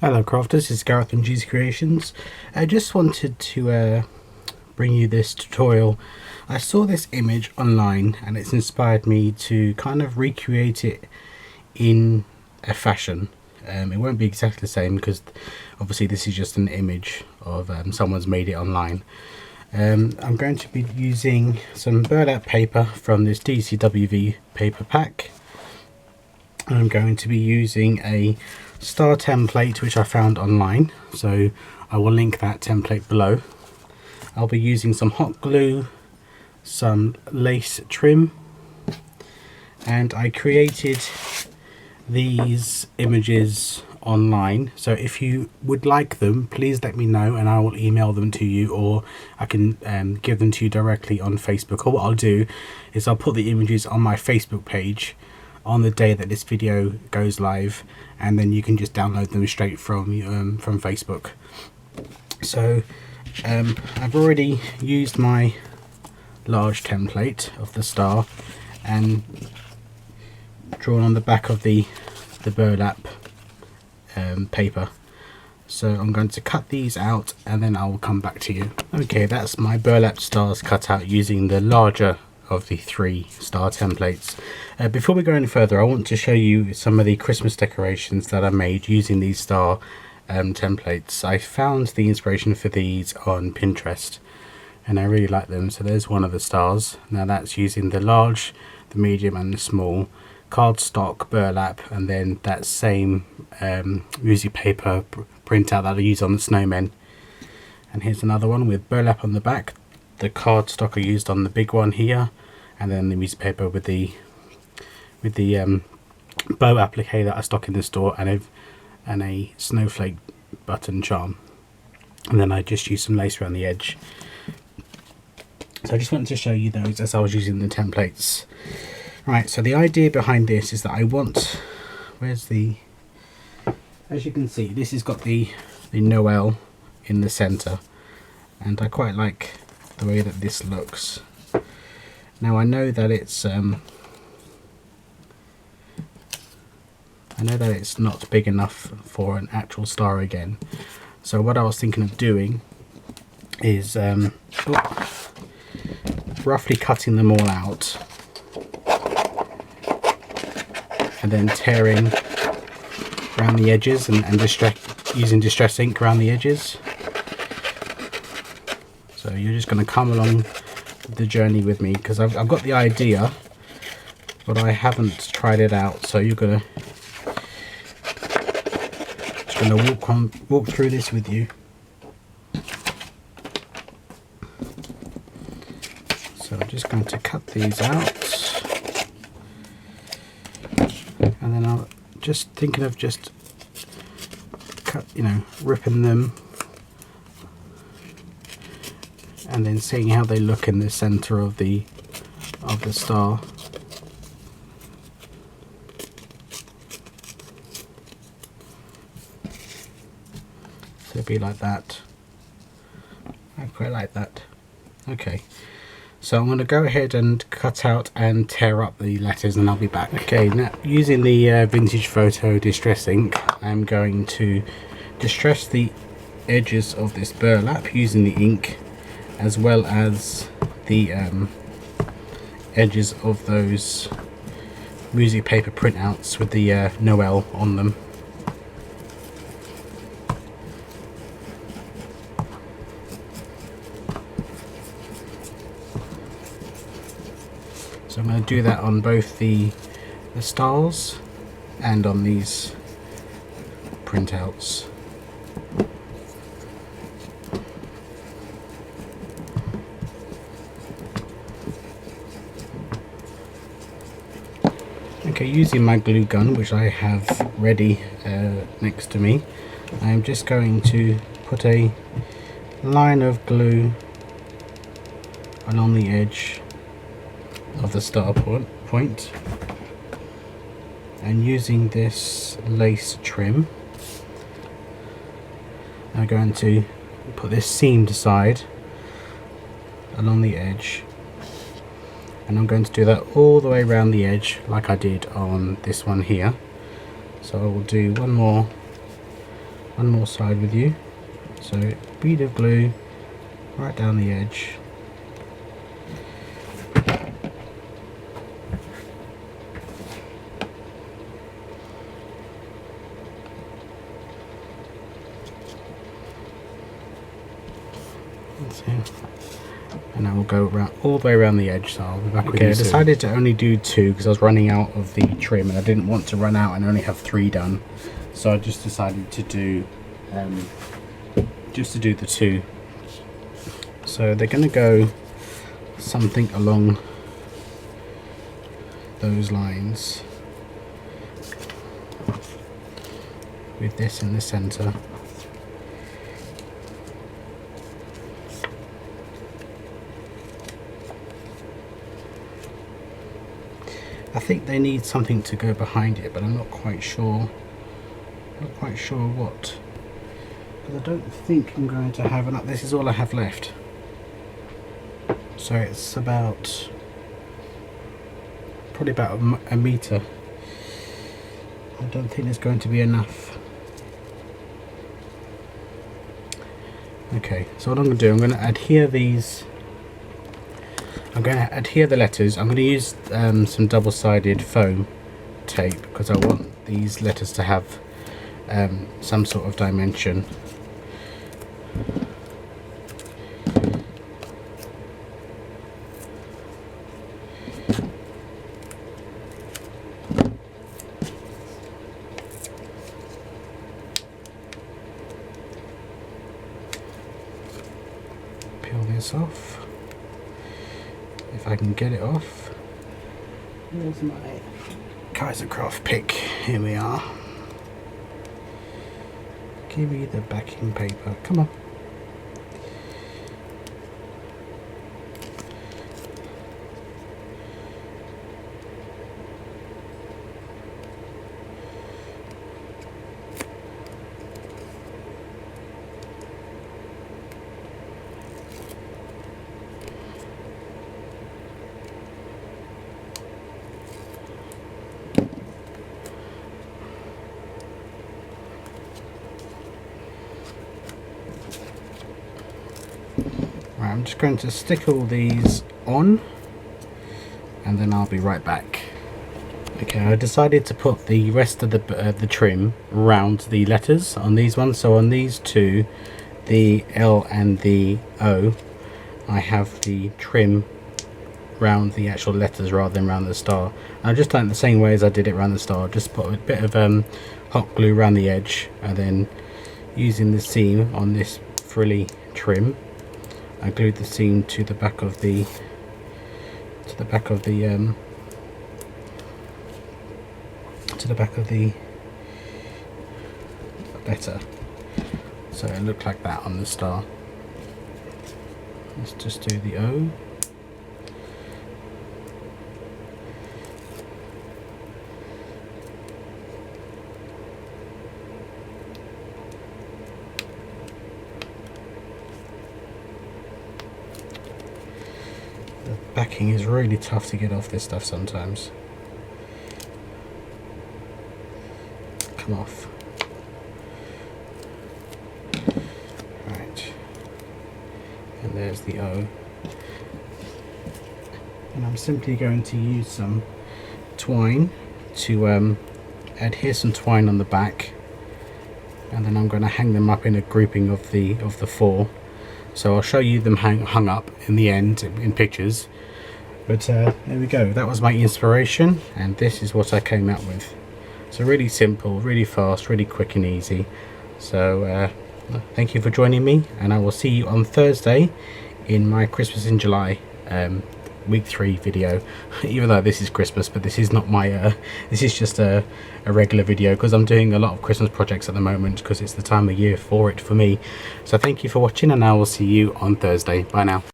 Hello crafters, this is Gareth from GZ Creations. I just wanted to bring you this tutorial. I saw this image online and it's inspired me to kind of recreate it in a fashion. It won't be exactly the same because obviously this is just an image of someone's made it online. I'm going to be using some burlap paper from this DCWV paper pack. I'm going to be using a star template which I found online, so I will link that template below. I'll be using some hot glue, some lace trim, and I created these images online, so if you would like them, please let me know and I will email them to you, or I can give them to you directly on Facebook. Or what I'll do is I'll put the images on my Facebook page on the day that this video goes live, and then you can just download them straight from Facebook. So I've already used my large template of the star and drawn on the back of the burlap paper. So I'm going to cut these out and then I'll come back to you. Okay, that's my burlap stars cut out using the larger of the 3 star templates. Before we go any further, I want to show you some of the Christmas decorations that I made using these star templates. I found the inspiration for these on Pinterest and I really like them. So there's one of the stars. Now that's using the large, the medium and the small cardstock burlap, and then that same music paper printout that I use on the snowmen. And here's another one with burlap on the back, the cardstock I used on the big one here, and then the music paper with the bow applique that I stock in the store, and a snowflake button charm, and then I just used some lace around the edge. So I just wanted to show you those as I was using the templates. Right, so the idea behind this is that I want, as you can see, this has got the Noel in the center, and I quite like the way that this looks. Now I know that it's not big enough for an actual star again, so what I was thinking of doing is roughly cutting them all out and then tearing around the edges and using distress ink around the edges. So you're just going to come along the journey with me because I've got the idea, but I haven't tried it out. So you're gonna walk through this with you. So I'm just going to cut these out, and then I'll just thinking of just ripping them and then seeing how they look in the center of the star. So it'll be like that. I quite like that. Okay, so I'm going to go ahead and cut out and tear up the letters and I'll be back. Okay, now using the vintage photo distress ink, I'm going to distress the edges of this burlap using the ink, as well as the edges of those music paper printouts with the Noel on them. So I'm going to do that on both the stars and on these printouts. Okay, using my glue gun, which I have ready next to me, I'm just going to put a line of glue along the edge of the star point, and using this lace trim, I'm going to put this seamed side along the edge, and I'm going to do that all the way around the edge like I did on this one here. So I will do one more one more side with you. So bead of glue right down the edge. And I will go around all the way around the edge, so I'll be back with you. I decided to only do 2 because I was running out of the trim and I didn't want to run out and only have 3 done, so I just decided to do the 2. So they're going to go something along those lines with this in the center. I think they need something to go behind it, but I'm not quite sure. Not quite sure what. Because I don't think I'm going to have enough. This is all I have left. So it's about probably about a meter. I don't think there's going to be enough. Okay, so what I'm going to do, I'm going to adhere these. I'm going to adhere the letters. I'm going to use some double-sided foam tape because I want these letters to have some sort of dimension. Peel this off. If I can get it off. Where's my Kaisercraft pick? Here we are. Give me the backing paper. Come on. Right, I'm just going to stick all these on and then I'll be right back. Okay, I decided to put the rest of the trim around the letters on these ones. So on these 2, the L and the O, I have the trim round the actual letters rather than around the star. And I've just done it the same way as I did it around the star. Just put a bit of hot glue around the edge and then using the seam on this frilly trim, I glued the seam to the back of the letter, so it looked like that on the star. Let's just do the O. The backing is really tough to get off this stuff sometimes. Come off. Right. And there's the O. And I'm simply going to use some twine to adhere some twine on the back, and then I'm going to hang them up in a grouping of the 4. So I'll show you them hung up in the end in pictures. But there we go. That was my inspiration, and this is what I came out with. So really simple, really fast, really quick and easy. So thank you for joining me, and I will see you on Thursday in my Christmas in July week 3 video. Even though this is Christmas, but this is not my this is just a regular video because I'm doing a lot of Christmas projects at the moment because it's the time of year for it for me. So thank you for watching, and I will see you on Thursday. Bye now.